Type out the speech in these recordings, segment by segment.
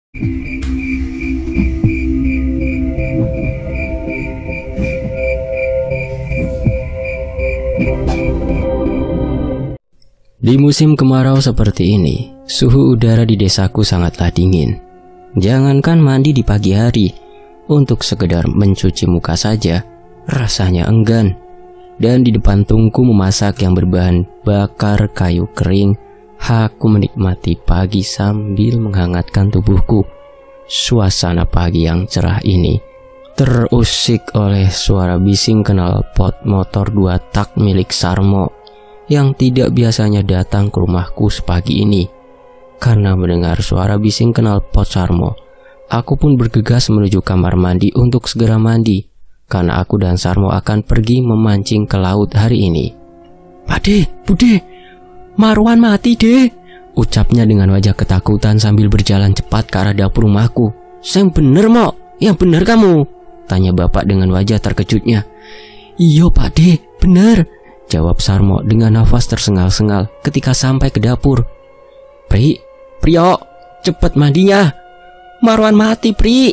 Di musim kemarau seperti ini, suhu udara di desaku sangatlah dingin. Jangankan mandi di pagi hari, untuk sekedar mencuci muka saja rasanya enggan. Dan di depan tungku memasak yang berbahan bakar kayu kering, aku menikmati pagi sambil menghangatkan tubuhku. Suasana pagi yang cerah ini terusik oleh suara bising knalpot motor 2 tak milik Sarmo yang tidak biasanya datang ke rumahku sepagi ini. Karena mendengar suara bising knalpot Sarmo, aku pun bergegas menuju kamar mandi untuk segera mandi, karena aku dan Sarmo akan pergi memancing ke laut hari ini. "Pade, Bude, Marwan mati deh," ucapnya dengan wajah ketakutan sambil berjalan cepat ke arah dapur rumahku. "Yang bener, Mo, yang bener kamu?" tanya bapak dengan wajah terkejutnya. "Iya Pade, bener," jawab Sarmo dengan nafas tersengal-sengal ketika sampai ke dapur. Priyo, cepet mandinya. Marwan mati, Pri,"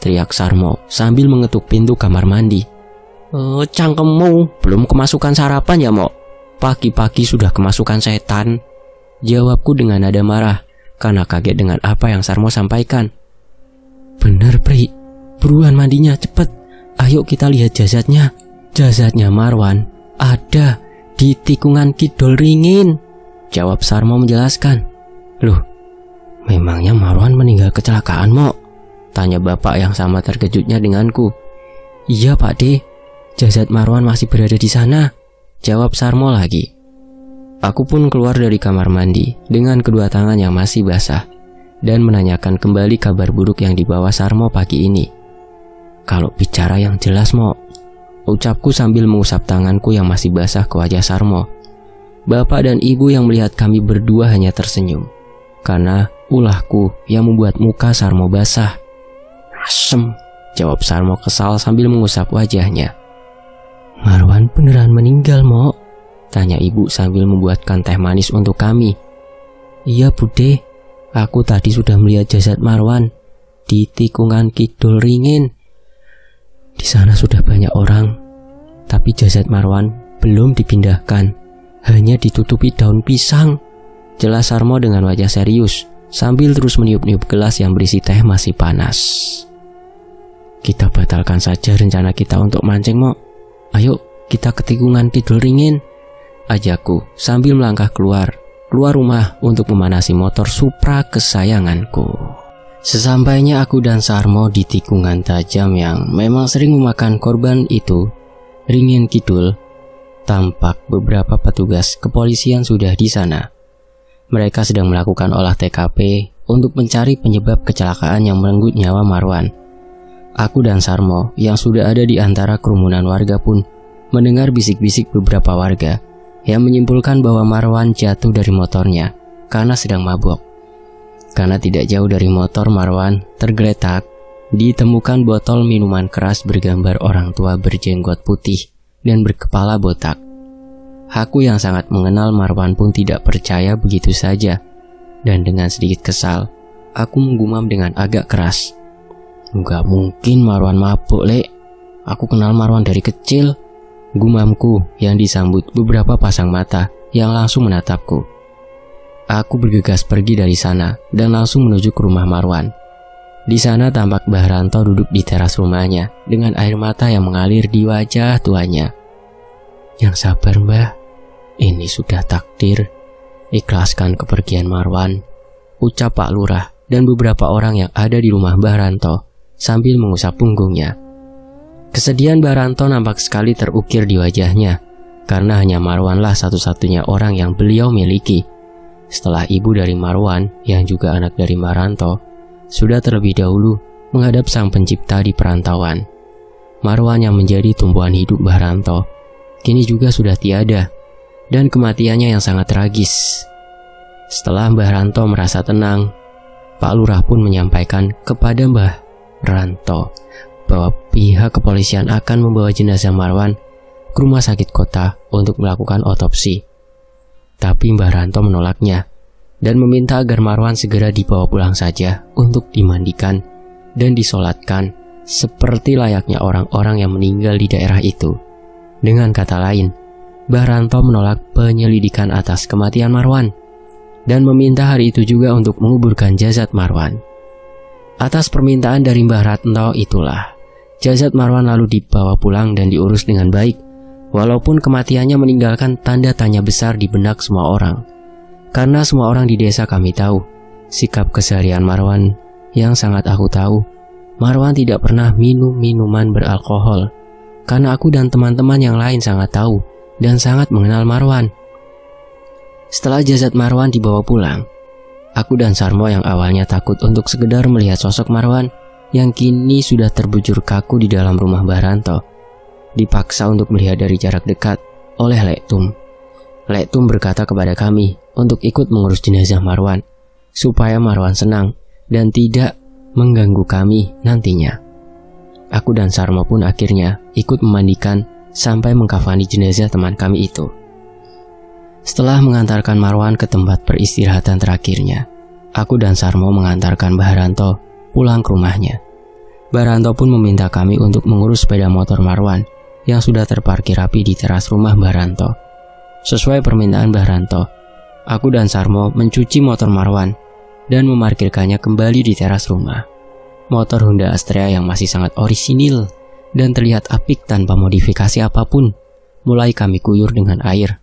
teriak Sarmo sambil mengetuk pintu kamar mandi. Cangkemmu belum kemasukan sarapan ya, Mo? Pagi-pagi sudah kemasukan setan," jawabku dengan nada marah karena kaget dengan apa yang Sarmo sampaikan. "Bener, Pri, buruan mandinya cepet. Ayo kita lihat jasadnya." "Jasadnya Marwan ada di tikungan Kidul Ringin," jawab Sarmo menjelaskan. "Loh, memangnya Marwan meninggal kecelakaan, Mo?" tanya bapak yang sama terkejutnya denganku. "Iya Pak De, jasad Marwan masih berada di sana," jawab Sarmo lagi. Aku pun keluar dari kamar mandi dengan kedua tangan yang masih basah dan menanyakan kembali kabar buruk yang dibawa Sarmo pagi ini. "Kalau bicara yang jelas, Mo," ucapku sambil mengusap tanganku yang masih basah ke wajah Sarmo. Bapak dan ibu yang melihat kami berdua hanya tersenyum, karena ulahku yang membuat muka Sarmo basah. "Asem," jawab Sarmo kesal sambil mengusap wajahnya. "Marwan beneran meninggal, Mo?" tanya ibu sambil membuatkan teh manis untuk kami. "Iya Bude, aku tadi sudah melihat jasad Marwan di tikungan Kidul Ringin. Di sana sudah banyak orang, tapi jasad Marwan belum dipindahkan, hanya ditutupi daun pisang," jelas Sarmo dengan wajah serius sambil terus meniup-niup gelas yang berisi teh masih panas. "Kita batalkan saja rencana kita untuk mancing, Mo. Ayo kita ke tikungan Kidul Ringin," ajakku sambil melangkah keluar rumah untuk memanasi motor Supra kesayanganku. Sesampainya aku dan Sarmo di tikungan tajam yang memang sering memakan korban itu, Ringin Kidul, tampak beberapa petugas kepolisian sudah di sana. Mereka sedang melakukan olah TKP untuk mencari penyebab kecelakaan yang merenggut nyawa Marwan. Aku dan Sarmo yang sudah ada di antara kerumunan warga pun mendengar bisik-bisik beberapa warga yang menyimpulkan bahwa Marwan jatuh dari motornya karena sedang mabuk. Karena tidak jauh dari motor Marwan tergeletak, ditemukan botol minuman keras bergambar orang tua berjenggot putih dan berkepala botak. Aku yang sangat mengenal Marwan pun tidak percaya begitu saja, dan dengan sedikit kesal, aku menggumam dengan agak keras. "Nggak mungkin Marwan mabuk, Lek. Aku kenal Marwan dari kecil," gumamku yang disambut beberapa pasang mata yang langsung menatapku. Aku bergegas pergi dari sana dan langsung menuju ke rumah Marwan. Di sana tampak Mbah Ranto duduk di teras rumahnya dengan air mata yang mengalir di wajah tuanya. "Yang sabar, Mbah. Ini sudah takdir. Ikhlaskan kepergian Marwan," ucap Pak Lurah dan beberapa orang yang ada di rumah Mbah Ranto sambil mengusap punggungnya. Kesedihan Mbah Ranto nampak sekali terukir di wajahnya, karena hanya Marwanlah satu-satunya orang yang beliau miliki. Setelah ibu dari Marwan, yang juga anak dari Mbah Ranto, sudah terlebih dahulu menghadap sang pencipta di perantauan. Marwan yang menjadi tumpuan hidup Mbah Ranto, kini juga sudah tiada, dan kematiannya yang sangat tragis. Setelah Mbah Ranto merasa tenang, Pak Lurah pun menyampaikan kepada Mbah Ranto bahwa pihak kepolisian akan membawa jenazah Marwan ke rumah sakit kota untuk melakukan otopsi. Tapi Mbah Ranto menolaknya dan meminta agar Marwan segera dibawa pulang saja untuk dimandikan dan disolatkan seperti layaknya orang-orang yang meninggal di daerah itu. Dengan kata lain, Mbah Ranto menolak penyelidikan atas kematian Marwan dan meminta hari itu juga untuk menguburkan jasad Marwan. Atas permintaan dari Mbah Ranto itulah jasad Marwan lalu dibawa pulang dan diurus dengan baik, walaupun kematiannya meninggalkan tanda tanya besar di benak semua orang. Karena semua orang di desa kami tahu sikap keseharian Marwan yang sangat aku tahu. Marwan tidak pernah minum minuman beralkohol, karena aku dan teman-teman yang lain sangat tahu dan sangat mengenal Marwan. Setelah jasad Marwan dibawa pulang, aku dan Sarmo yang awalnya takut untuk sekedar melihat sosok Marwan yang kini sudah terbujur kaku di dalam rumah Mbah Ranto, dipaksa untuk melihat dari jarak dekat oleh Lek Tum. Lek Tum berkata kepada kami untuk ikut mengurus jenazah Marwan, supaya Marwan senang dan tidak mengganggu kami nantinya. Aku dan Sarmo pun akhirnya ikut memandikan sampai mengkafani jenazah teman kami itu. Setelah mengantarkan Marwan ke tempat peristirahatan terakhirnya, aku dan Sarmo mengantarkan Mbah Ranto pulang ke rumahnya. Mbah Ranto pun meminta kami untuk mengurus sepeda motor Marwan yang sudah terparkir rapi di teras rumah Mbah Ranto. Sesuai permintaan Mbah Ranto, aku dan Sarmo mencuci motor Marwan dan memarkirkannya kembali di teras rumah. Motor Honda Astrea yang masih sangat orisinil dan terlihat apik tanpa modifikasi apapun, mulai kami kuyur dengan air.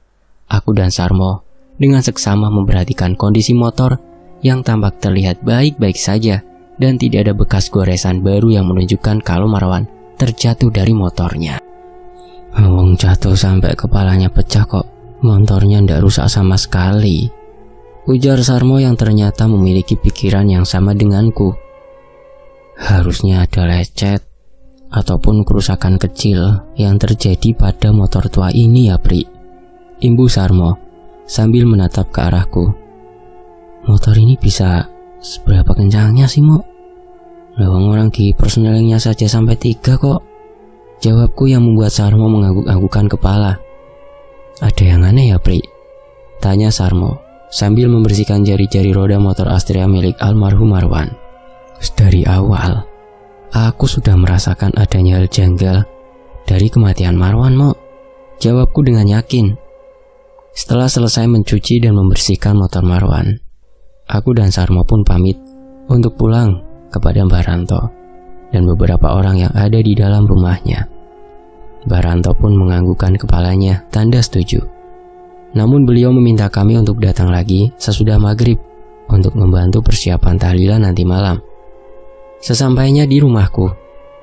Aku dan Sarmo dengan seksama memperhatikan kondisi motor yang tampak terlihat baik-baik saja dan tidak ada bekas goresan baru yang menunjukkan kalau Marwan terjatuh dari motornya. Wong jatuh sampai kepalanya pecah kok, motornya ndak rusak sama sekali, ujar Sarmo yang ternyata memiliki pikiran yang sama denganku. Harusnya ada lecet ataupun kerusakan kecil yang terjadi pada motor tua ini ya, Pri, imbu Sarmo sambil menatap ke arahku. Motor ini bisa seberapa kencangnya sih, Mo? Lawang orang di persnelingnya saja sampai 3 kok, jawabku yang membuat Sarmo mengangguk-anggukkan kepala. Ada yang aneh ya, Pri? Tanya Sarmo sambil membersihkan jari-jari roda motor Astrea milik almarhum Marwan. Dari awal, aku sudah merasakan adanya hal janggal dari kematian Marwan, Mo, jawabku dengan yakin. Setelah selesai mencuci dan membersihkan motor Marwan, aku dan Sarmo pun pamit untuk pulang kepada Mbah Ranto dan beberapa orang yang ada di dalam rumahnya. Mbah Ranto pun menganggukkan kepalanya tanda setuju. Namun beliau meminta kami untuk datang lagi sesudah maghrib untuk membantu persiapan tahlilan nanti malam. Sesampainya di rumahku,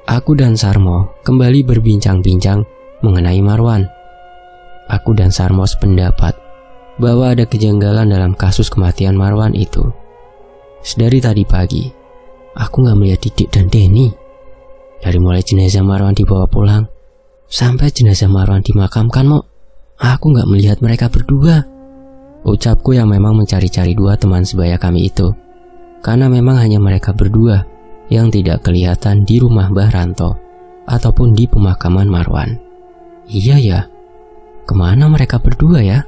aku dan Sarmo kembali berbincang-bincang mengenai Marwan. Aku dan Sarmo sependapat bahwa ada kejanggalan dalam kasus kematian Marwan itu. Sedari tadi pagi, aku gak melihat Didik dan Denny. Dari mulai jenazah Marwan dibawa pulang sampai jenazah Marwan dimakamkan, Mo, aku gak melihat mereka berdua, ucapku yang memang mencari-cari dua teman sebaya kami itu. Karena memang hanya mereka berdua yang tidak kelihatan di rumah Mbah Ranto ataupun di pemakaman Marwan. Iya ya, kemana mereka berdua ya?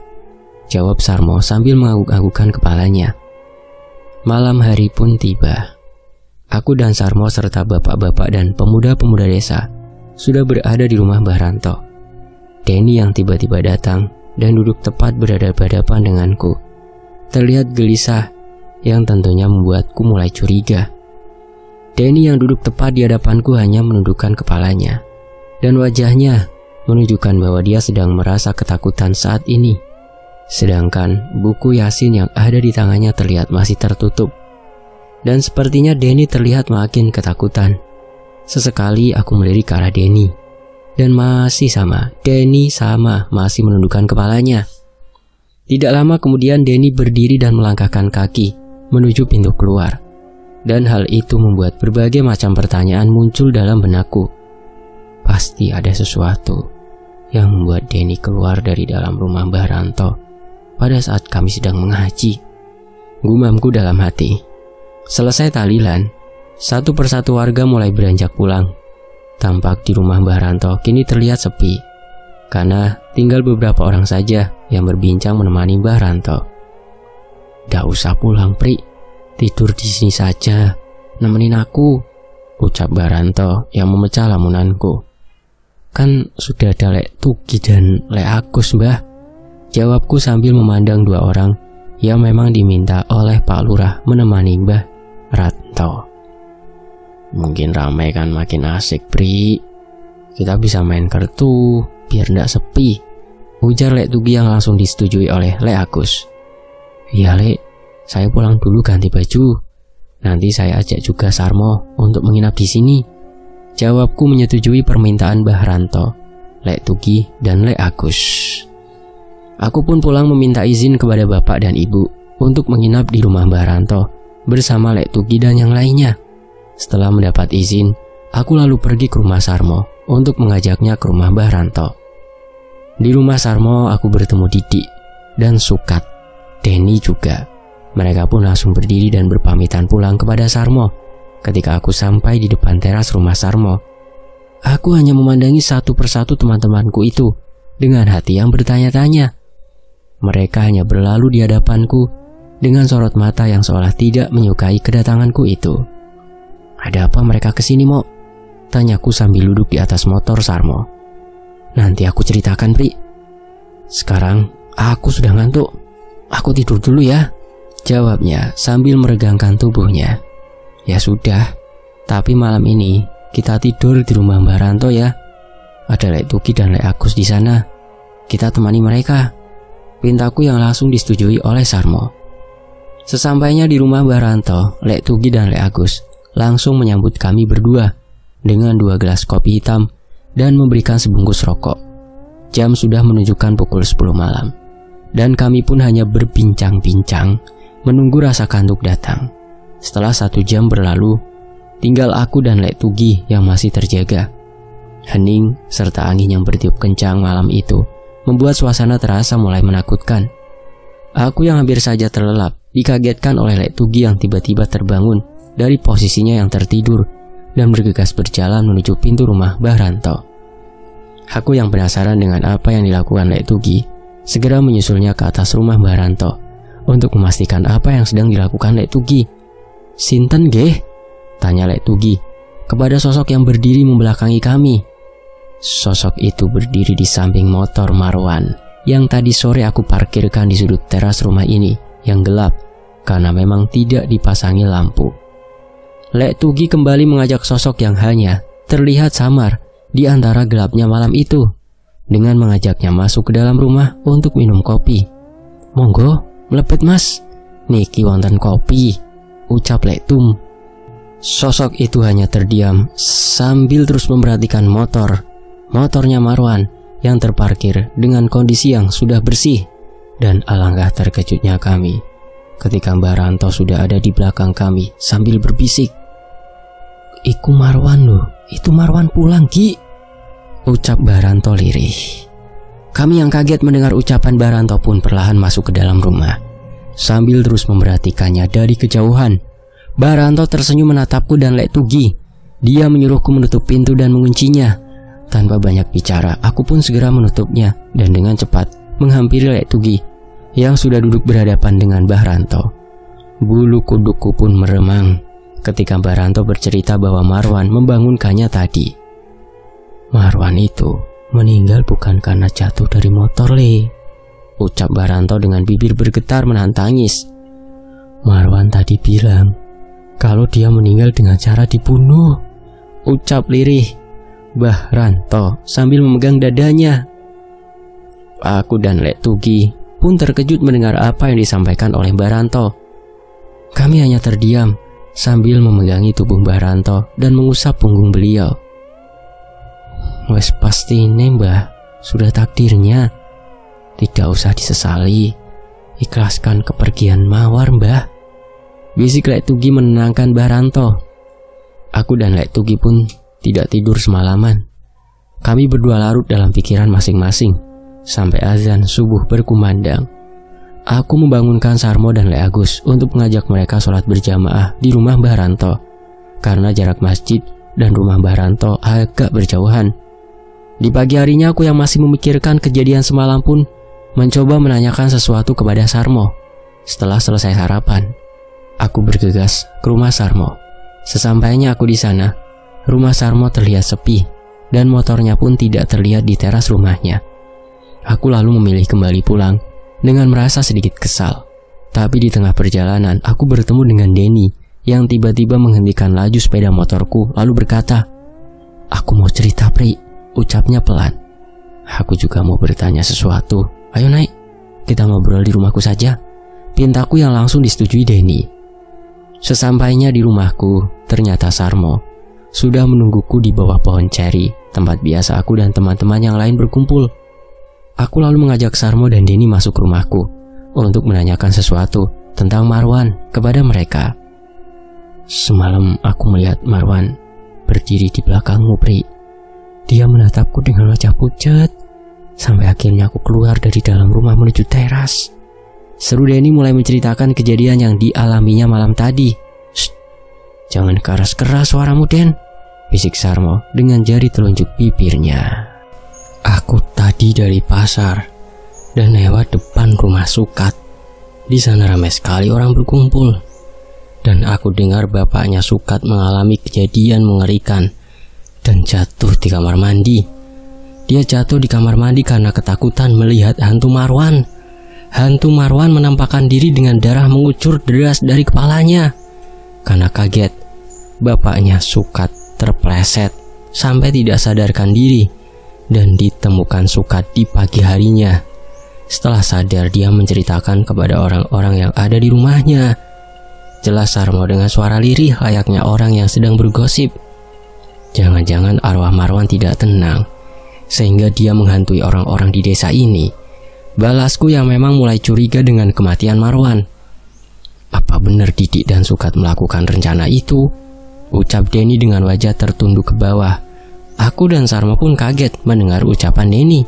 Jawab Sarmo sambil mengangguk-anggukkan kepalanya. Malam hari pun tiba. Aku dan Sarmo serta bapak-bapak dan pemuda-pemuda desa sudah berada di rumah Mbah Ranto. Denny yang tiba-tiba datang dan duduk tepat berhadapan-hadapan denganku terlihat gelisah yang tentunya membuatku mulai curiga. Denny yang duduk tepat di hadapanku hanya menundukkan kepalanya dan wajahnya menunjukkan bahwa dia sedang merasa ketakutan saat ini. Sedangkan buku Yasin yang ada di tangannya terlihat masih tertutup. Dan sepertinya Denny terlihat makin ketakutan. Sesekali aku melirik ke arah Denny, dan masih sama, Denny masih menundukkan kepalanya. Tidak lama kemudian Denny berdiri dan melangkahkan kaki menuju pintu keluar. Dan hal itu membuat berbagai macam pertanyaan muncul dalam benakku. Pasti ada sesuatu yang membuat Denny keluar dari dalam rumah Mbah Ranto pada saat kami sedang mengaji, gumamku dalam hati. Selesai tahlilan, satu persatu warga mulai beranjak pulang. Tampak di rumah Mbah Ranto kini terlihat sepi, karena tinggal beberapa orang saja yang berbincang menemani Mbah Ranto. "Gak usah pulang, Pri. Tidur di sini saja. Nemenin aku," ucap Baranto yang memecah lamunanku. "Kan sudah ada Lek Tugi dan Lek Agus, Mbah," jawabku sambil memandang dua orang yang memang diminta oleh Pak Lurah menemani Mbah Ranto. "Mungkin ramai kan makin asik, Pri. Kita bisa main kartu biar ndak sepi," ujar Lek Tugi yang langsung disetujui oleh Lek Agus. "Iya, Lek. Saya pulang dulu ganti baju. Nanti saya ajak juga Sarmo untuk menginap di sini," jawabku menyetujui permintaan Mbah Ranto, Lek Tugi, dan Lek Agus. Aku pun pulang meminta izin kepada bapak dan ibu untuk menginap di rumah Mbah Ranto bersama Lek Tugi dan yang lainnya. Setelah mendapat izin, aku lalu pergi ke rumah Sarmo untuk mengajaknya ke rumah Mbah Ranto. Di rumah Sarmo aku bertemu Didi dan Sukat, Denny juga. Mereka pun langsung berdiri dan berpamitan pulang kepada Sarmo. Ketika aku sampai di depan teras rumah Sarmo, aku hanya memandangi satu persatu teman-temanku itu dengan hati yang bertanya-tanya. Mereka hanya berlalu di hadapanku dengan sorot mata yang seolah tidak menyukai kedatanganku itu. "Ada apa mereka kesini, Mo?" tanyaku sambil duduk di atas motor Sarmo. "Nanti aku ceritakan, Pri. Sekarang aku sudah ngantuk. Aku tidur dulu ya," jawabnya sambil meregangkan tubuhnya. "Ya sudah, tapi malam ini kita tidur di rumah Mbah Ranto ya. Ada Lek Tugi dan Lek Agus di sana. Kita temani mereka," pintaku yang langsung disetujui oleh Sarmo. Sesampainya di rumah Mbah Ranto, Lek Tugi dan Lek Agus langsung menyambut kami berdua dengan 2 gelas kopi hitam dan memberikan sebungkus rokok. Jam sudah menunjukkan pukul 10 malam, dan kami pun hanya berbincang-bincang menunggu rasa kantuk datang. Setelah 1 jam berlalu, tinggal aku dan Lek Tugi yang masih terjaga. Hening serta angin yang bertiup kencang malam itu membuat suasana terasa mulai menakutkan. Aku yang hampir saja terlelap dikagetkan oleh Lek Tugi yang tiba-tiba terbangun dari posisinya yang tertidur dan bergegas berjalan menuju pintu rumah Mbah Ranto. Aku yang penasaran dengan apa yang dilakukan Lek Tugi segera menyusulnya ke atas rumah Mbah Ranto untuk memastikan apa yang sedang dilakukan Lek Tugi. "Sinten nggih?" tanya Lek Tugi kepada sosok yang berdiri membelakangi kami. Sosok itu berdiri di samping motor Marwan yang tadi sore aku parkirkan di sudut teras rumah ini yang gelap karena memang tidak dipasangi lampu. Lek Tugi kembali mengajak sosok yang hanya terlihat samar di antara gelapnya malam itu dengan mengajaknya masuk ke dalam rumah untuk minum kopi. "Monggo, mlepet Mas, niki wonten kopi," ucap Lek Tum. Sosok itu hanya terdiam sambil terus memperhatikan motornya Marwan yang terparkir dengan kondisi yang sudah bersih. Dan alangkah terkejutnya kami ketika Mbah Ranto sudah ada di belakang kami sambil berbisik, "Iku Marwan loh, itu Marwan pulang Ki," ucap Mbah Ranto lirih. Kami yang kaget mendengar ucapan Mbah Ranto pun perlahan masuk ke dalam rumah sambil terus memperhatikannya dari kejauhan. Mbah Ranto tersenyum menatapku dan Lek Tugi. Dia menyuruhku menutup pintu dan menguncinya. Tanpa banyak bicara, aku pun segera menutupnya dan dengan cepat menghampiri Lek Tugi yang sudah duduk berhadapan dengan Mbah Ranto. Bulu kudukku pun meremang ketika Mbah Ranto bercerita bahwa Marwan membangunkannya tadi. "Marwan itu meninggal bukan karena jatuh dari motor, Le," ucap Mbah Ranto dengan bibir bergetar menahan tangis. "Marwan tadi bilang kalau dia meninggal dengan cara dibunuh," ucap lirih Mbah Ranto sambil memegang dadanya. Aku dan Lek Tugi pun terkejut mendengar apa yang disampaikan oleh Mbah Ranto. Kami hanya terdiam sambil memegangi tubuh Mbah Ranto dan mengusap punggung beliau. "Wes pasti ini Mbah, sudah takdirnya. Tidak usah disesali. Ikhlaskan kepergian Mawar, Mbah," bisik Lek Tugi menenangkan Mbah Ranto. Aku dan Lek Tugi pun tidak tidur semalaman. Kami berdua larut dalam pikiran masing-masing sampai azan subuh berkumandang. Aku membangunkan Sarmo dan Lek Agus untuk mengajak mereka sholat berjamaah di rumah Mbah Ranto karena jarak masjid dan rumah Mbah Ranto agak berjauhan. Di pagi harinya aku yang masih memikirkan kejadian semalam pun mencoba menanyakan sesuatu kepada Sarmo. Setelah selesai sarapan, aku bergegas ke rumah Sarmo. Sesampainya aku di sana, rumah Sarmo terlihat sepi dan motornya pun tidak terlihat di teras rumahnya. Aku lalu memilih kembali pulang dengan merasa sedikit kesal. Tapi di tengah perjalanan aku bertemu dengan Denny yang tiba-tiba menghentikan laju sepeda motorku lalu berkata, "Aku mau cerita, Pri," ucapnya pelan. "Aku juga mau bertanya sesuatu. Ayo naik, kita ngobrol di rumahku saja," pintaku yang langsung disetujui Denny. Sesampainya di rumahku, ternyata Sarmo sudah menungguku di bawah pohon ceri, tempat biasa aku dan teman-teman yang lain berkumpul. Aku lalu mengajak Sarmo dan Denny masuk ke rumahku untuk menanyakan sesuatu tentang Marwan kepada mereka. "Semalam aku melihat Marwan berdiri di belakangmu, Pri. Dia menatapku dengan wajah pucat sampai akhirnya aku keluar dari dalam rumah menuju teras," seru Denny mulai menceritakan kejadian yang dialaminya malam tadi. "Shh, jangan keras-keras suaramu, Den," bisik Sarmo dengan jari telunjuk bibirnya. "Aku tadi dari pasar dan lewat depan rumah Sukat. Di sana ramai sekali orang berkumpul. Dan aku dengar bapaknya Sukat mengalami kejadian mengerikan dan jatuh di kamar mandi. Dia jatuh di kamar mandi karena ketakutan melihat hantu Marwan. Hantu Marwan menampakkan diri dengan darah mengucur deras dari kepalanya. Karena kaget, bapaknya Sukat terpleset sampai tidak sadarkan diri dan ditemukan Sukat di pagi harinya. Setelah sadar, dia menceritakan kepada orang-orang yang ada di rumahnya." Jelas Sarmo dengan suara lirih layaknya orang yang sedang bergosip. Jangan-jangan arwah Marwan tidak tenang sehingga dia menghantui orang-orang di desa ini. Balasku yang memang mulai curiga dengan kematian Marwan. "Apa benar Didik dan Sukat melakukan rencana itu?" ucap Denny dengan wajah tertunduk ke bawah. Aku dan Sarmo pun kaget mendengar ucapan Denny.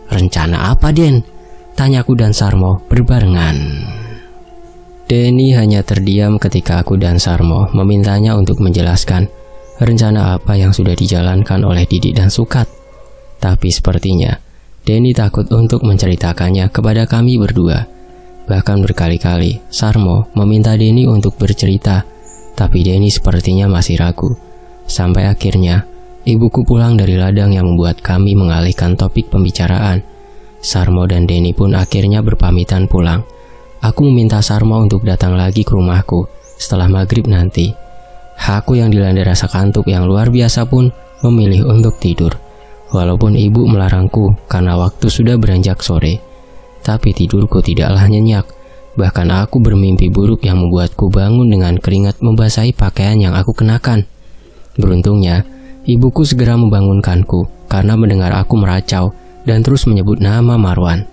"Rencana apa, Den?" tanyaku dan Sarmo berbarengan. Denny hanya terdiam ketika aku dan Sarmo memintanya untuk menjelaskan rencana apa yang sudah dijalankan oleh Didik dan Sukat. Tapi sepertinya Denny takut untuk menceritakannya kepada kami berdua. Bahkan berkali-kali Sarmo meminta Denny untuk bercerita, tapi Denny sepertinya masih ragu. Sampai akhirnya ibuku pulang dari ladang yang membuat kami mengalihkan topik pembicaraan. Sarmo dan Denny pun akhirnya berpamitan pulang. Aku meminta Sarmo untuk datang lagi ke rumahku setelah maghrib nanti. Aku yang dilanda rasa kantuk yang luar biasa pun memilih untuk tidur. Walaupun ibu melarangku karena waktu sudah beranjak sore. Tapi tidurku tidaklah nyenyak. Bahkan aku bermimpi buruk yang membuatku bangun dengan keringat membasahi pakaian yang aku kenakan. Beruntungnya, ibuku segera membangunkanku karena mendengar aku meracau dan terus menyebut nama Marwan.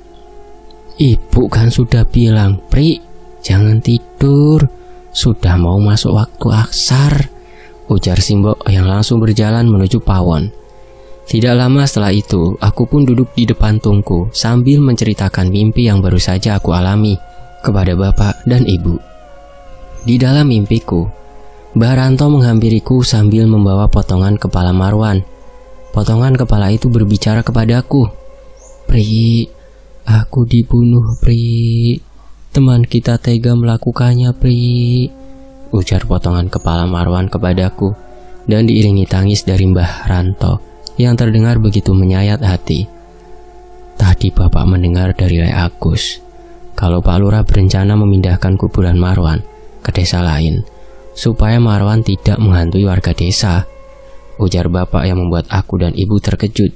"Ibu kan sudah bilang, Pri, jangan tidur. Sudah mau masuk waktu asar," ujar Simbo yang langsung berjalan menuju pawon. Tidak lama setelah itu, aku pun duduk di depan tungku sambil menceritakan mimpi yang baru saja aku alami kepada bapak dan ibu. Di dalam mimpiku, Mbah Ranto menghampiriku sambil membawa potongan kepala Marwan. Potongan kepala itu berbicara kepadaku. "Pri, aku dibunuh, Pri. Teman kita tega melakukannya, Pri," ujar potongan kepala Marwan kepadaku, dan diiringi tangis dari Mbah Ranto yang terdengar begitu menyayat hati. Tadi bapak mendengar dari Lek Agus kalau Pak Lurah berencana memindahkan kuburan Marwan ke desa lain supaya Marwan tidak menghantui warga desa, ujar bapak yang membuat aku dan ibu terkejut.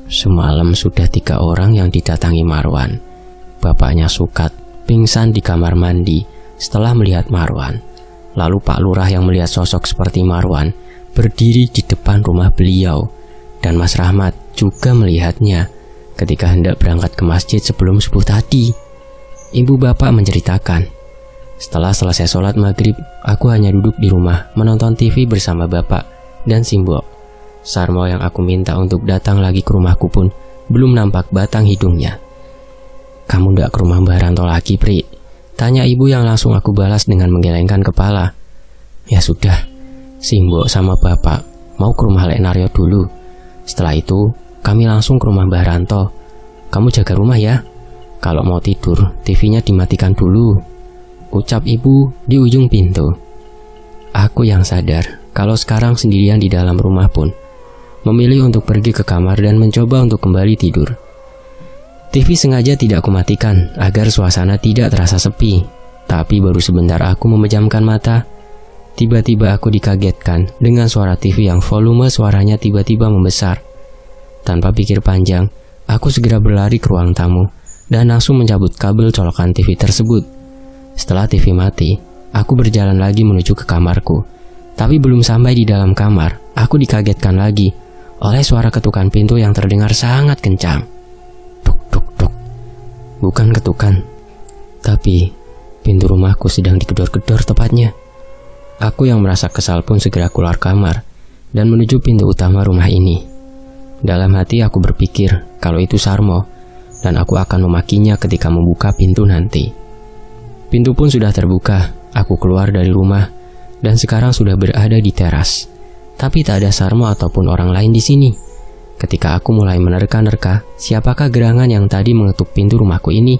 Semalam sudah 3 orang yang didatangi Marwan. Bapaknya Sukat pingsan di kamar mandi setelah melihat Marwan. Lalu Pak Lurah yang melihat sosok seperti Marwan berdiri di depan rumah beliau. Dan Mas Rahmat juga melihatnya ketika hendak berangkat ke masjid sebelum subuh tadi. Ibu bapak menceritakan, setelah selesai sholat maghrib, aku hanya duduk di rumah menonton TV bersama bapak dan Simbo. Sarmo yang aku minta untuk datang lagi ke rumahku pun belum nampak batang hidungnya. "Kamu ndak ke rumah Mbah Ranto lagi, Pri?" tanya ibu yang langsung aku balas dengan menggelengkan kepala. "Ya sudah, Simbo sama bapak mau ke rumah Lek Naryo dulu. Setelah itu kami langsung ke rumah Mbah Ranto. Kamu jaga rumah ya. Kalau mau tidur, TV-nya dimatikan dulu," ucap ibu di ujung pintu. Aku yang sadar kalau sekarang sendirian di dalam rumah pun memilih untuk pergi ke kamar dan mencoba untuk kembali tidur. TV sengaja tidak kumatikan agar suasana tidak terasa sepi. Tapi baru sebentar aku memejamkan mata, tiba-tiba aku dikagetkan dengan suara TV yang volume suaranya tiba-tiba membesar. Tanpa pikir panjang, aku segera berlari ke ruang tamu dan langsung mencabut kabel colokan TV tersebut. Setelah TV mati, aku berjalan lagi menuju ke kamarku. Tapi belum sampai di dalam kamar, aku dikagetkan lagi oleh suara ketukan pintu yang terdengar sangat kencang. Tuk tuk tuk. Bukan ketukan, tapi pintu rumahku sedang digedor-gedor tepatnya. Aku yang merasa kesal pun segera keluar kamar dan menuju pintu utama rumah ini. Dalam hati aku berpikir kalau itu Sarmo dan aku akan memakinya ketika membuka pintu nanti. Pintu pun sudah terbuka, aku keluar dari rumah dan sekarang sudah berada di teras. Tapi tak ada Sarmo ataupun orang lain di sini. Ketika aku mulai menerka-nerka siapakah gerangan yang tadi mengetuk pintu rumahku ini,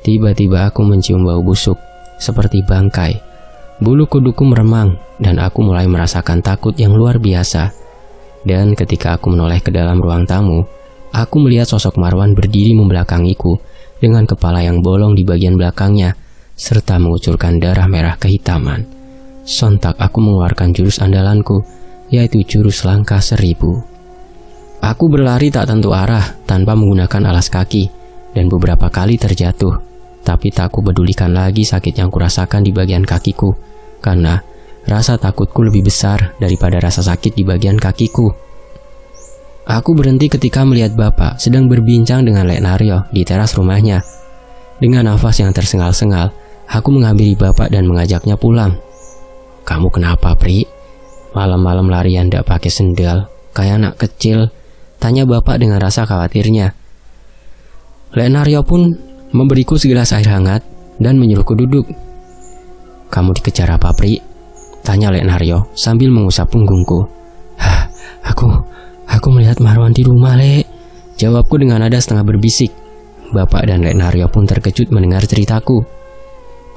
tiba-tiba aku mencium bau busuk seperti bangkai. Bulu kuduku meremang dan aku mulai merasakan takut yang luar biasa. Dan ketika aku menoleh ke dalam ruang tamu, aku melihat sosok Marwan berdiri membelakangiku dengan kepala yang bolong di bagian belakangnya serta mengucurkan darah merah kehitaman. Sontak aku mengeluarkan jurus andalanku, yaitu jurus langkah 1000. Aku berlari tak tentu arah tanpa menggunakan alas kaki dan beberapa kali terjatuh. Tapi tak aku pedulikan lagi sakit yang kurasakan di bagian kakiku, karena rasa takutku lebih besar daripada rasa sakit di bagian kakiku. Aku berhenti ketika melihat bapak sedang berbincang dengan Lek Naryo di teras rumahnya. Dengan nafas yang tersengal-sengal, aku menghampiri bapak dan mengajaknya pulang. "Kamu kenapa, Pri? Malam-malam larian ndak pakai sendal, kayak anak kecil?" tanya bapak dengan rasa khawatirnya. Lek Naryo pun memberiku segelas air hangat dan menyuruhku duduk. "Kamu dikejar apa, Pri?" tanya Lek Naryo sambil mengusap punggungku. Aku melihat Marwan di rumah, Lek," jawabku dengan nada setengah berbisik. Bapak dan Lek Naryo pun terkejut mendengar ceritaku.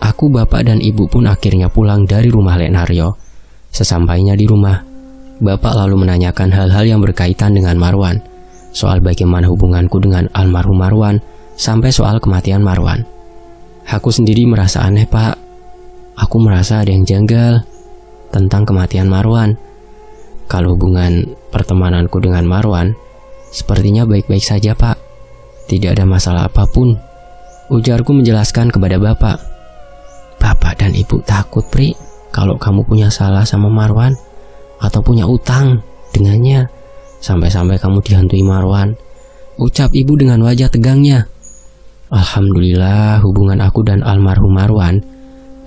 Aku, bapak dan ibu pun akhirnya pulang dari rumah Lek Naryo. Sesampainya di rumah, bapak lalu menanyakan hal-hal yang berkaitan dengan Marwan, soal bagaimana hubunganku dengan almarhum Marwan, sampai soal kematian Marwan. Aku sendiri merasa aneh, Pak. Aku merasa ada yang janggal tentang kematian Marwan. Kalau hubungan pertemananku dengan Marwan, sepertinya baik-baik saja, Pak. Tidak ada masalah apapun, ujarku menjelaskan kepada bapak. Bapak dan ibu takut, Pri, kalau kamu punya salah sama Marwan atau punya utang dengannya, sampai-sampai kamu dihantui Marwan, ucap ibu dengan wajah tegangnya. Alhamdulillah, hubungan aku dan almarhum Marwan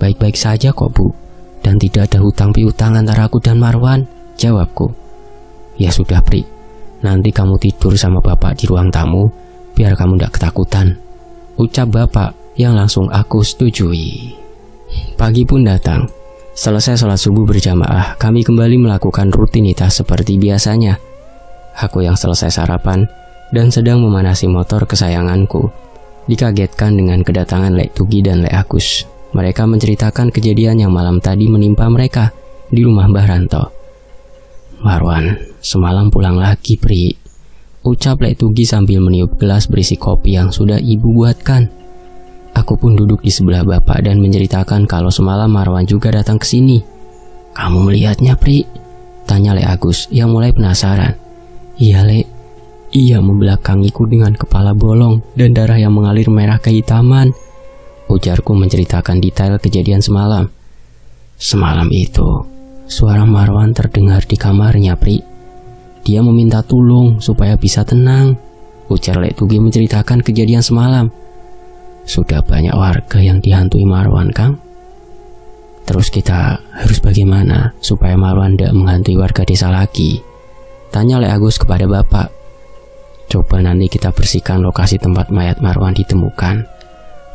baik-baik saja kok, Bu, dan tidak ada hutang piutang antara aku dan Marwan, jawabku. Ya sudah, Pri, nanti kamu tidur sama bapak di ruang tamu biar kamu tidak ketakutan, ucap bapak yang langsung aku setujui. Pagi pun datang. Selesai sholat subuh berjamaah, kami kembali melakukan rutinitas seperti biasanya. Aku yang selesai sarapan dan sedang memanasi motor kesayanganku dikagetkan dengan kedatangan Lek Tugi dan Lek Agus. Mereka menceritakan kejadian yang malam tadi menimpa mereka di rumah Mbah Ranto. Marwan semalam pulang lagi, Pri, ucap Lek Tugi sambil meniup gelas berisi kopi yang sudah ibu buatkan. Aku pun duduk di sebelah bapak dan menceritakan kalau semalam Marwan juga datang ke sini. Kamu melihatnya, Pri? Tanya Lek Agus yang mulai penasaran. Iya, Lek. Ia membelakangiku dengan kepala bolong dan darah yang mengalir merah kehitaman, ujarku menceritakan detail kejadian semalam. Semalam itu, suara Marwan terdengar di kamarnya, Pri. Dia meminta tolong supaya bisa tenang, ujar Lek Tugi menceritakan kejadian semalam. Sudah banyak warga yang dihantui Marwan, Kang. Terus kita harus bagaimana supaya Marwan tidak menghantui warga desa lagi? Tanya Lek Agus kepada bapak. Coba nanti kita bersihkan lokasi tempat mayat Marwan ditemukan.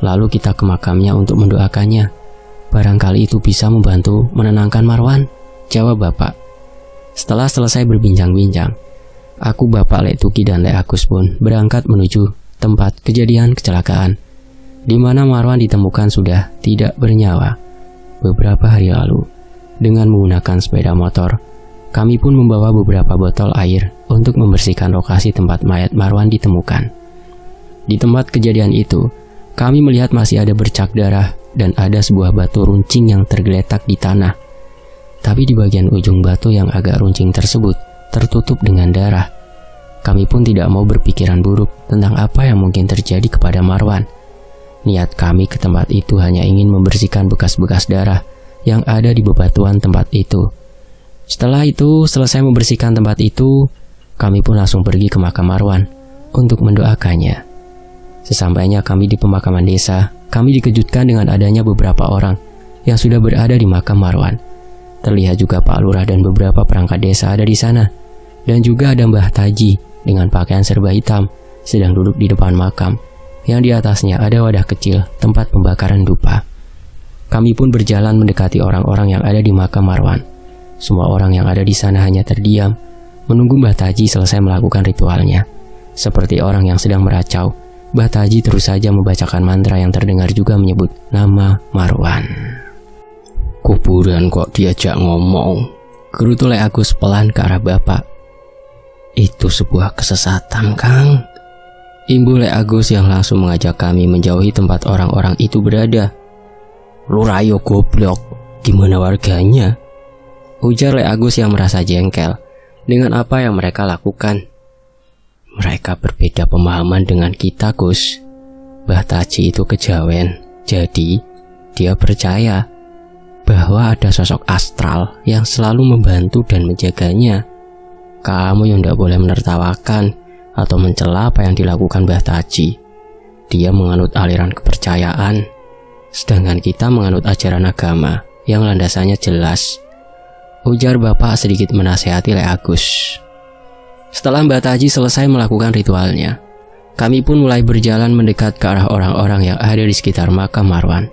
Lalu kita ke makamnya untuk mendoakannya. Barangkali itu bisa membantu menenangkan Marwan, jawab bapak. Setelah selesai berbincang-bincang, aku, bapak, Lek Tugi dan Lek Agus pun berangkat menuju tempat kejadian kecelakaan. di mana Marwan ditemukan sudah tidak bernyawa beberapa hari lalu. Dengan menggunakan sepeda motor, kami pun membawa beberapa botol air untuk membersihkan lokasi tempat mayat Marwan ditemukan. Di tempat kejadian itu, kami melihat masih ada bercak darah dan ada sebuah batu runcing yang tergeletak di tanah. Tapi di bagian ujung batu yang agak runcing tersebut tertutup dengan darah. Kami pun tidak mau berpikiran buruk tentang apa yang mungkin terjadi kepada Marwan. Niat kami ke tempat itu hanya ingin membersihkan bekas-bekas darah yang ada di bebatuan tempat itu. Setelah itu, selesai membersihkan tempat itu, kami pun langsung pergi ke makam Marwan untuk mendoakannya. Sesampainya kami di pemakaman desa, kami dikejutkan dengan adanya beberapa orang yang sudah berada di makam Marwan. Terlihat juga Pak Lurah dan beberapa perangkat desa ada di sana. Dan juga ada Mbah Taji dengan pakaian serba hitam sedang duduk di depan makam, yang di atasnya ada wadah kecil tempat pembakaran dupa. Kami pun berjalan mendekati orang-orang yang ada di makam Marwan. Semua orang yang ada di sana hanya terdiam, menunggu Mbah Taji selesai melakukan ritualnya. Seperti orang yang sedang meracau, Mbah Taji terus saja membacakan mantra yang terdengar juga menyebut nama Marwan. "Kuburan kok diajak ngomong?" gerutu Lek Agus pelan ke arah bapak. "Itu sebuah kesesatan, Kang," imbuh Lek Agus yang langsung mengajak kami menjauhi tempat orang-orang itu berada. "Lu rayo goblok, dimana warganya?" ujar Lek Agus yang merasa jengkel dengan apa yang mereka lakukan. "Mereka berbeda pemahaman dengan kita, Gus. Mbah Taji itu kejawen, jadi dia percaya bahwa ada sosok astral yang selalu membantu dan menjaganya. Kamu yang tidak boleh menertawakan atau mencela apa yang dilakukan Mbah Taji. Dia menganut aliran kepercayaan, sedangkan kita menganut ajaran agama yang landasannya jelas," ujar bapak sedikit menasehati Lek Agus. Setelah Mbah Taji selesai melakukan ritualnya, kami pun mulai berjalan mendekat ke arah orang-orang yang ada di sekitar makam Marwan.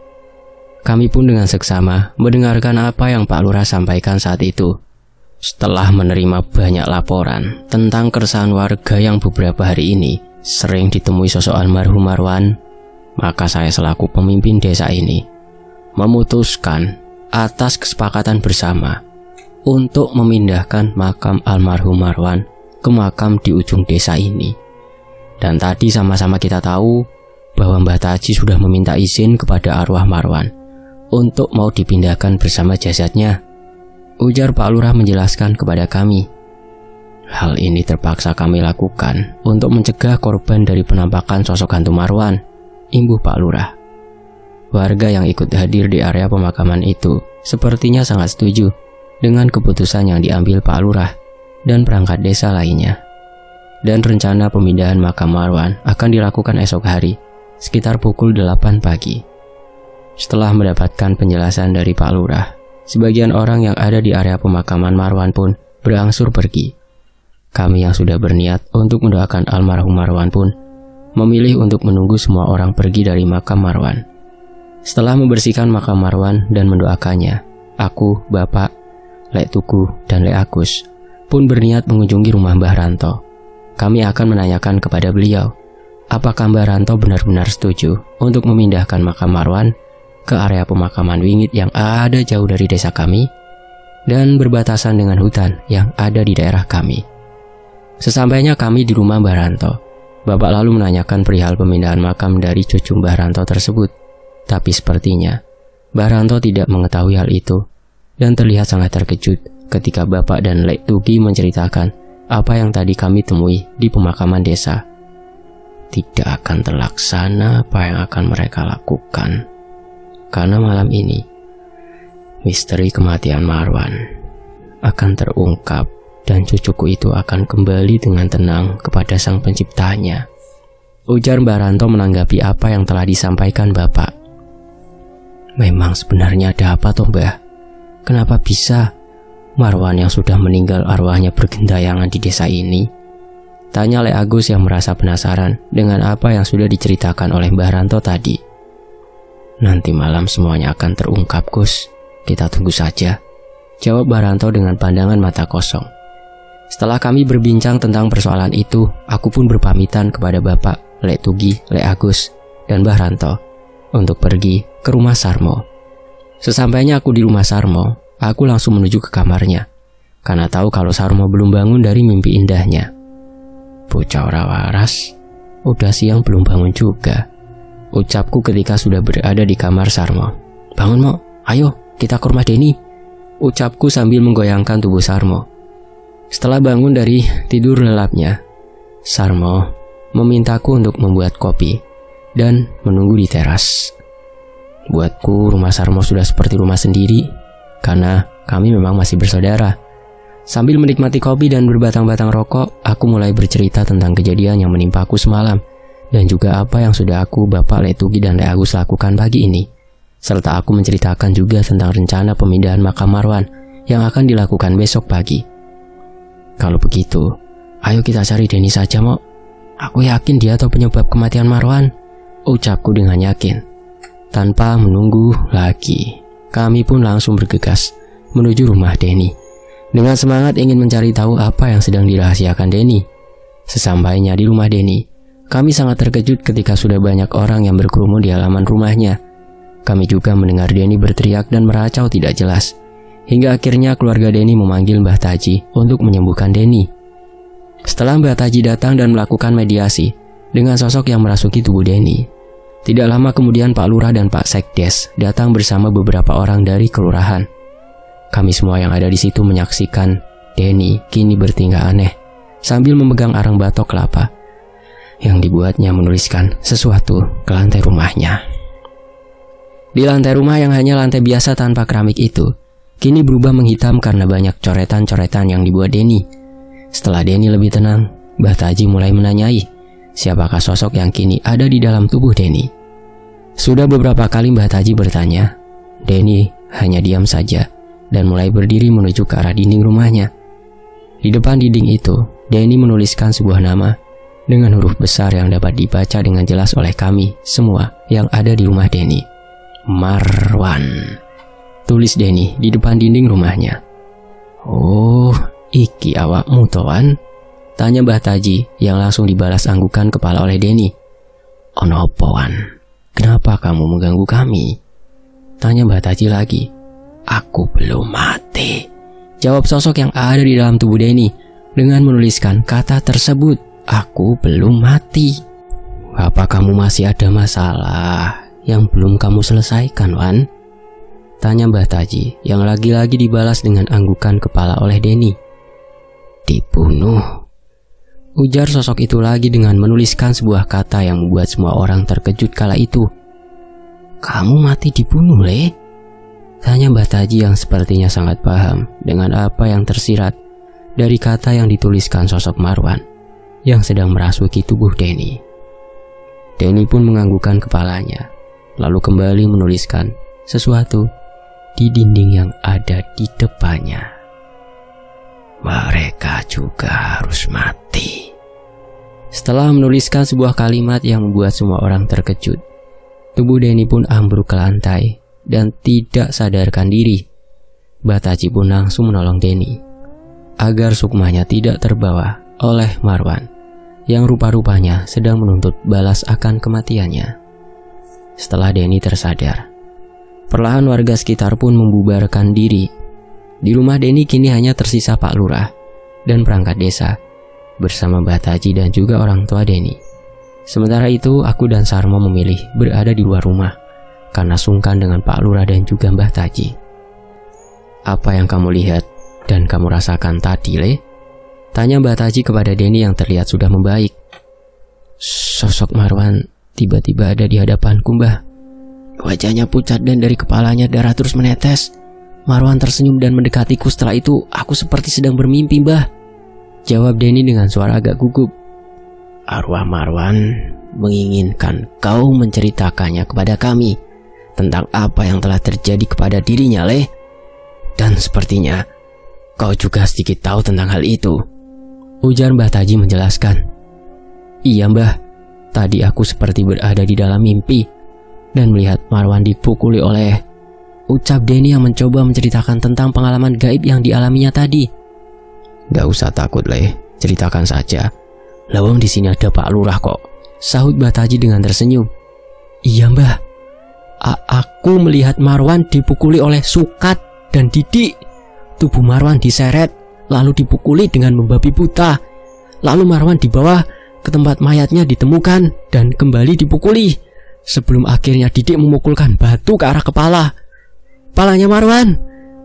Kami pun dengan seksama mendengarkan apa yang Pak Lurah sampaikan saat itu. Setelah menerima banyak laporan tentang keresahan warga yang beberapa hari ini sering ditemui sosok almarhum Marwan, maka saya selaku pemimpin desa ini memutuskan atas kesepakatan bersama untuk memindahkan makam almarhum Marwan ke makam di ujung desa ini. Dan tadi sama-sama kita tahu bahwa Mbah Taji sudah meminta izin kepada arwah Marwan untuk mau dipindahkan bersama jasadnya, ujar Pak Lurah menjelaskan kepada kami. Hal ini terpaksa kami lakukan untuk mencegah korban dari penampakan sosok hantu Marwan, imbuh Pak Lurah. Warga yang ikut hadir di area pemakaman itu sepertinya sangat setuju dengan keputusan yang diambil Pak Lurah dan perangkat desa lainnya. Dan rencana pemindahan makam Marwan akan dilakukan esok hari, sekitar pukul 8 pagi. Setelah mendapatkan penjelasan dari Pak Lurah, sebagian orang yang ada di area pemakaman Marwan pun berangsur pergi. Kami yang sudah berniat untuk mendoakan almarhum Marwan pun memilih untuk menunggu semua orang pergi dari makam Marwan. Setelah membersihkan makam Marwan dan mendoakannya, aku, bapak, Lek Tugu, dan Lek Agus pun berniat mengunjungi rumah Mbah Ranto. Kami akan menanyakan kepada beliau, apakah Mbah Ranto benar-benar setuju untuk memindahkan makam Marwan ke area pemakaman Wingit yang ada jauh dari desa kami dan berbatasan dengan hutan yang ada di daerah kami. Sesampainya kami di rumah Mbah Ranto, bapak lalu menanyakan perihal pemindahan makam dari cucu Mbah Ranto tersebut. Tapi sepertinya Mbah Ranto tidak mengetahui hal itu dan terlihat sangat terkejut ketika bapak dan Lek Tugi menceritakan apa yang tadi kami temui di pemakaman desa. Tidak akan terlaksana apa yang akan mereka lakukan, karena malam ini misteri kematian Marwan akan terungkap dan cucuku itu akan kembali dengan tenang kepada sang penciptanya, ujar Mbah Ranto menanggapi apa yang telah disampaikan bapak. Memang sebenarnya ada apa toh Mbah? Kenapa bisa Marwan yang sudah meninggal arwahnya bergentayangan di desa ini? Tanya Lek Agus yang merasa penasaran dengan apa yang sudah diceritakan oleh Mbah Ranto tadi. Nanti malam semuanya akan terungkap, Gus. Kita tunggu saja, jawab Mbah Ranto dengan pandangan mata kosong. Setelah kami berbincang tentang persoalan itu, aku pun berpamitan kepada bapak, Lek Tugi, Lek Agus, dan Mbah Ranto untuk pergi ke rumah Sarmo. Sesampainya aku di rumah Sarmo, aku langsung menuju ke kamarnya, karena tahu kalau Sarmo belum bangun dari mimpi indahnya. Bocah ora waras, udah siang belum bangun juga, ucapku ketika sudah berada di kamar Sarmo. Bangun Mo, ayo kita ke rumah Denny, ucapku sambil menggoyangkan tubuh Sarmo. Setelah bangun dari tidur lelapnya, Sarmo memintaku untuk membuat kopi dan menunggu di teras. Buatku rumah Sarmo sudah seperti rumah sendiri, karena kami memang masih bersaudara. Sambil menikmati kopi dan berbatang-batang rokok, aku mulai bercerita tentang kejadian yang menimpaku semalam, dan juga apa yang sudah aku, Bapak Letugi dan Le Agus lakukan pagi ini. Serta aku menceritakan juga tentang rencana pemindahan makam Marwan yang akan dilakukan besok pagi. Kalau begitu, ayo kita cari Denny saja, Mo. Aku yakin dia tahu penyebab kematian Marwan, ucapku dengan yakin. Tanpa menunggu lagi, kami pun langsung bergegas menuju rumah Denny, dengan semangat ingin mencari tahu apa yang sedang dirahasiakan Denny. Sesampainya di rumah Denny, kami sangat terkejut ketika sudah banyak orang yang berkerumun di halaman rumahnya. Kami juga mendengar Denny berteriak dan meracau tidak jelas, hingga akhirnya keluarga Denny memanggil Mbah Taji untuk menyembuhkan Denny. Setelah Mbah Taji datang dan melakukan mediasi dengan sosok yang merasuki tubuh Denny, tidak lama kemudian Pak Lurah dan Pak Sekdes datang bersama beberapa orang dari kelurahan. Kami semua yang ada di situ menyaksikan Denny kini bertingkah aneh sambil memegang arang batok kelapa yang dibuatnya menuliskan sesuatu ke lantai rumahnya. Di lantai rumah yang hanya lantai biasa tanpa keramik itu, kini berubah menghitam karena banyak coretan-coretan yang dibuat Denny. Setelah Denny lebih tenang, Mbah Taji mulai menanyai siapakah sosok yang kini ada di dalam tubuh Denny. Sudah beberapa kali Mbah Taji bertanya, Denny hanya diam saja dan mulai berdiri menuju ke arah dinding rumahnya. Di depan dinding itu, Denny menuliskan sebuah nama dengan huruf besar yang dapat dibaca dengan jelas oleh kami semua yang ada di rumah Denny. Marwan, tulis Denny di depan dinding rumahnya. Oh, iki awakmu toan? Tanya Mbah Taji yang langsung dibalas anggukan kepala oleh Denny. Ono apa wan? Kenapa kamu mengganggu kami? Tanya Mbah Taji lagi. Aku belum mati, jawab sosok yang ada di dalam tubuh Denny dengan menuliskan kata tersebut. Aku belum mati. Apa kamu masih ada masalah yang belum kamu selesaikan, Wan? Tanya Mbah Taji yang lagi-lagi dibalas dengan anggukan kepala oleh Denny. Dibunuh, ujar sosok itu lagi dengan menuliskan sebuah kata yang membuat semua orang terkejut kala itu. Kamu mati dibunuh, Le? Tanya Mbah Taji yang sepertinya sangat paham dengan apa yang tersirat dari kata yang dituliskan sosok Marwan yang sedang merasuki tubuh Denny. Denny pun menganggukkan kepalanya, lalu kembali menuliskan sesuatu di dinding yang ada di depannya. Mereka juga harus mati. Setelah menuliskan sebuah kalimat yang membuat semua orang terkejut, tubuh Denny pun ambruk ke lantai dan tidak sadarkan diri. Mbah Taji pun langsung menolong Denny agar sukmanya tidak terbawa oleh Marwan yang rupa-rupanya sedang menuntut balas akan kematiannya. Setelah Denny tersadar, perlahan warga sekitar pun membubarkan diri. Di rumah Denny kini hanya tersisa Pak Lurah dan perangkat desa bersama Mbah Taji dan juga orang tua Denny. Sementara itu aku dan Sarmo memilih berada di luar rumah karena sungkan dengan Pak Lurah dan juga Mbah Taji. Apa yang kamu lihat dan kamu rasakan tadi, Le? Tanya Mbah Taji kepada Denny yang terlihat sudah membaik. Sosok Marwan tiba-tiba ada di hadapanku, Mbah. Wajahnya pucat dan dari kepalanya darah terus menetes. Marwan tersenyum dan mendekatiku. Setelah itu aku seperti sedang bermimpi, Mbah, jawab Denny dengan suara agak gugup. Arwah Marwan menginginkan kau menceritakannya kepada kami tentang apa yang telah terjadi kepada dirinya, Le. Dan sepertinya kau juga sedikit tahu tentang hal itu, ujar Mbah Taji menjelaskan. Iya, Mbah, tadi aku seperti berada di dalam mimpi dan melihat Marwan dipukuli oleh, ucap Denny yang mencoba menceritakan tentang pengalaman gaib yang dialaminya tadi. Gak usah takut, Le, ceritakan saja. Lawang di sini ada Pak Lurah kok, sahut Mbah Taji dengan tersenyum. Iya, Mbah, Aku melihat Marwan dipukuli oleh Sukat dan Didik. Tubuh Marwan diseret, lalu dipukuli dengan membabi buta. Lalu Marwan dibawa ke tempat mayatnya ditemukan dan kembali dipukuli, sebelum akhirnya Didik memukulkan batu ke arah kepalanya Marwan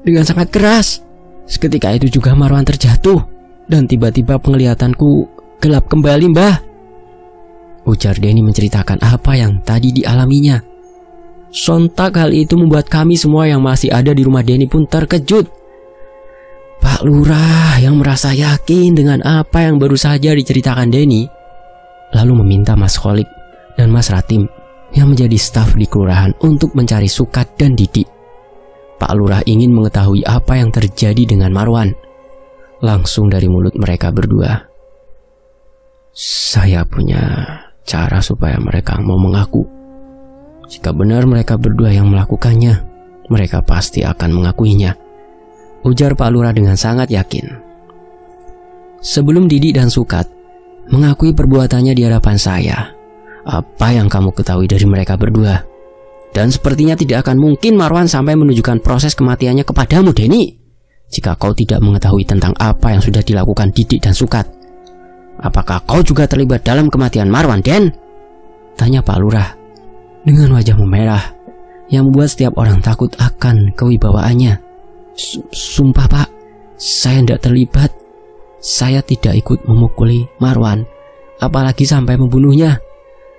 dengan sangat keras. Seketika itu juga Marwan terjatuh dan tiba-tiba penglihatanku gelap kembali, Mbah. Ujar Denny menceritakan apa yang tadi dialaminya. Sontak hal itu membuat kami semua yang masih ada di rumah Denny pun terkejut. Pak Lurah yang merasa yakin dengan apa yang baru saja diceritakan Denny, lalu meminta Mas Kholik dan Mas Ratim yang menjadi staf di kelurahan untuk mencari Sukat dan Didik. Pak Lurah ingin mengetahui apa yang terjadi dengan Marwan. Langsung dari mulut mereka berdua, saya punya cara supaya mereka mau mengaku. Jika benar mereka berdua yang melakukannya, mereka pasti akan mengakuinya, ujar Pak Lurah dengan sangat yakin. Sebelum Didik dan Sukat mengakui perbuatannya di hadapan saya, apa yang kamu ketahui dari mereka berdua? Dan sepertinya tidak akan mungkin Marwan sampai menunjukkan proses kematiannya kepadamu, Denny, jika kau tidak mengetahui tentang apa yang sudah dilakukan Didik dan Sukat. Apakah kau juga terlibat dalam kematian Marwan, Den? Tanya Pak Lurah dengan wajah memerah yang membuat setiap orang takut akan kewibawaannya. Sumpah Pak, saya tidak terlibat. Saya tidak ikut memukuli Marwan, apalagi sampai membunuhnya.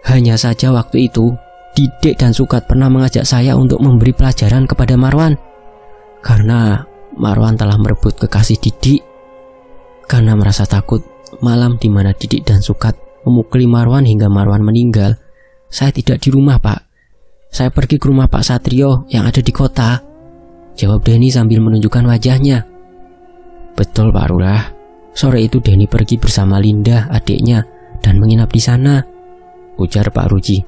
Hanya saja waktu itu Didik dan Sukat pernah mengajak saya untuk memberi pelajaran kepada Marwan, karena Marwan telah merebut kekasih Didik. Karena merasa takut malam di mana Didik dan Sukat memukuli Marwan hingga Marwan meninggal, saya tidak di rumah, Pak. Saya pergi ke rumah Pak Satrio yang ada di kota, jawab Denny sambil menunjukkan wajahnya. Betul Pak Lurah, sore itu Denny pergi bersama Linda, adiknya, dan menginap di sana, ujar Pak Ruji,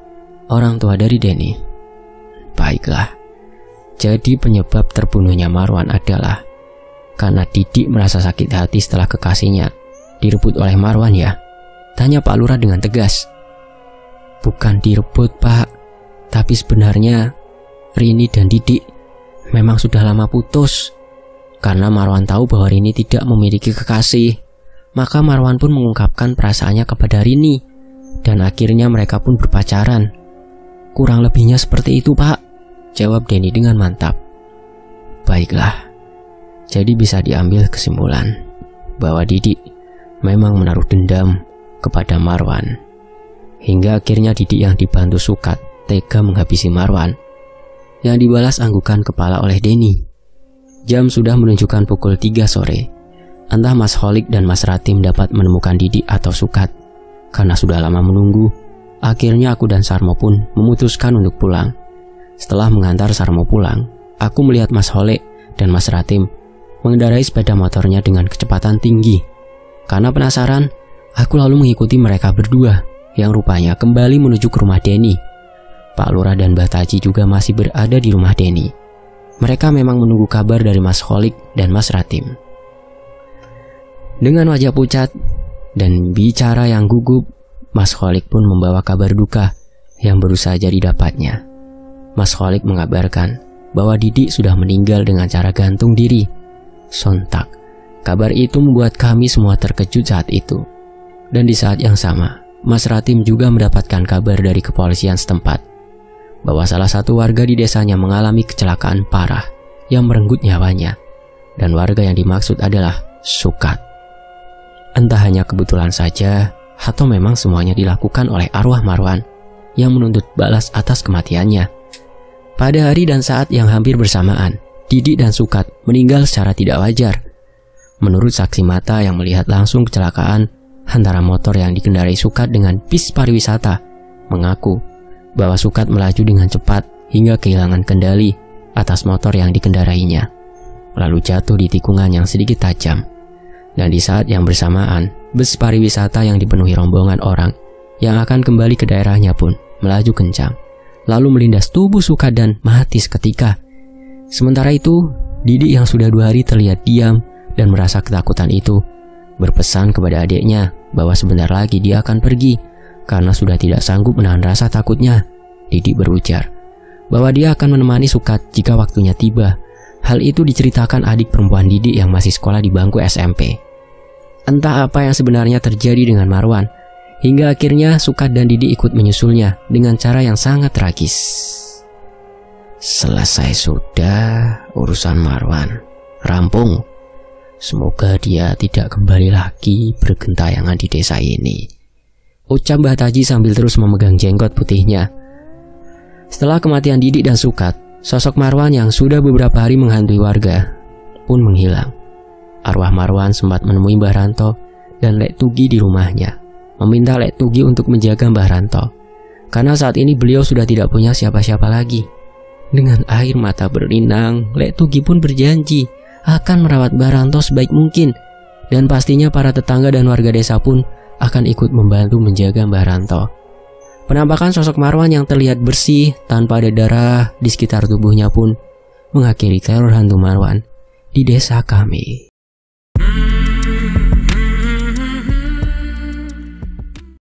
orang tua dari Denny. Baiklah, jadi penyebab terbunuhnya Marwan adalah karena Didik merasa sakit hati setelah kekasihnya direbut oleh Marwan, ya? Tanya Pak Lurah dengan tegas. Bukan direbut, Pak, tapi sebenarnya Rini dan Didik memang sudah lama putus. Karena Marwan tahu bahwa Rini tidak memiliki kekasih, maka Marwan pun mengungkapkan perasaannya kepada Rini, dan akhirnya mereka pun berpacaran. Kurang lebihnya seperti itu, Pak, jawab Denny dengan mantap. Baiklah, jadi bisa diambil kesimpulan bahwa Didik memang menaruh dendam kepada Marwan, hingga akhirnya Didik yang dibantu Sukat tega menghabisi Marwan, yang dibalas anggukan kepala oleh Denny. Jam sudah menunjukkan pukul 3 sore. Entah Mas Kholik dan Mas Ratim dapat menemukan Didik atau Sukat. Karena sudah lama menunggu, akhirnya aku dan Sarmo pun memutuskan untuk pulang. Setelah mengantar Sarmo pulang, aku melihat Mas Kholik dan Mas Ratim mengendarai sepeda motornya dengan kecepatan tinggi. Karena penasaran, aku lalu mengikuti mereka berdua yang rupanya kembali menuju ke rumah Denny. Pak Lurah dan Mbah Taji juga masih berada di rumah Denny. Mereka memang menunggu kabar dari Mas Kholik dan Mas Ratim. Dengan wajah pucat dan bicara yang gugup, Mas Kholik pun membawa kabar duka yang baru saja didapatnya. Mas Kholik mengabarkan bahwa Didik sudah meninggal dengan cara gantung diri. Sontak, kabar itu membuat kami semua terkejut saat itu. Dan di saat yang sama, Mas Ratim juga mendapatkan kabar dari kepolisian setempat bahwa salah satu warga di desanya mengalami kecelakaan parah yang merenggut nyawanya, dan warga yang dimaksud adalah Sukat. Entah hanya kebetulan saja atau memang semuanya dilakukan oleh arwah Marwan yang menuntut balas atas kematiannya. Pada hari dan saat yang hampir bersamaan, Didik dan Sukat meninggal secara tidak wajar. Menurut saksi mata yang melihat langsung kecelakaan antara motor yang dikendarai Sukat dengan bis pariwisata, mengaku bahwa Sukat melaju dengan cepat hingga kehilangan kendali atas motor yang dikendarainya, lalu jatuh di tikungan yang sedikit tajam. Dan di saat yang bersamaan, bus pariwisata yang dipenuhi rombongan orang yang akan kembali ke daerahnya pun melaju kencang, lalu melindas tubuh Sukat dan mati seketika. Sementara itu, Didik yang sudah 2 hari terlihat diam dan merasa ketakutan itu berpesan kepada adiknya bahwa sebentar lagi dia akan pergi. Karena sudah tidak sanggup menahan rasa takutnya, Didik berujar, bahwa dia akan menemani Sukat jika waktunya tiba. Hal itu diceritakan adik perempuan Didik yang masih sekolah di bangku SMP. Entah apa yang sebenarnya terjadi dengan Marwan, hingga akhirnya Sukat dan Didik ikut menyusulnya dengan cara yang sangat tragis. Selesai sudah urusan Marwan, rampung. Semoga dia tidak kembali lagi bergentayangan di desa ini, ucap Mbah Taji sambil terus memegang jenggot putihnya. Setelah kematian Didik dan Sukat, sosok Marwan yang sudah beberapa hari menghantui warga pun menghilang. Arwah Marwan sempat menemui Mbah Ranto dan Lek Tugi di rumahnya, meminta Lek Tugi untuk menjaga Mbah Ranto, karena saat ini beliau sudah tidak punya siapa-siapa lagi. Dengan air mata berlinang, Lek Tugi pun berjanji akan merawat Mbah Ranto sebaik mungkin, dan pastinya para tetangga dan warga desa pun akan ikut membantu menjaga Mbah Ranto. Penampakan sosok Marwan yang terlihat bersih tanpa ada darah di sekitar tubuhnya pun mengakhiri teror hantu Marwan di desa kami.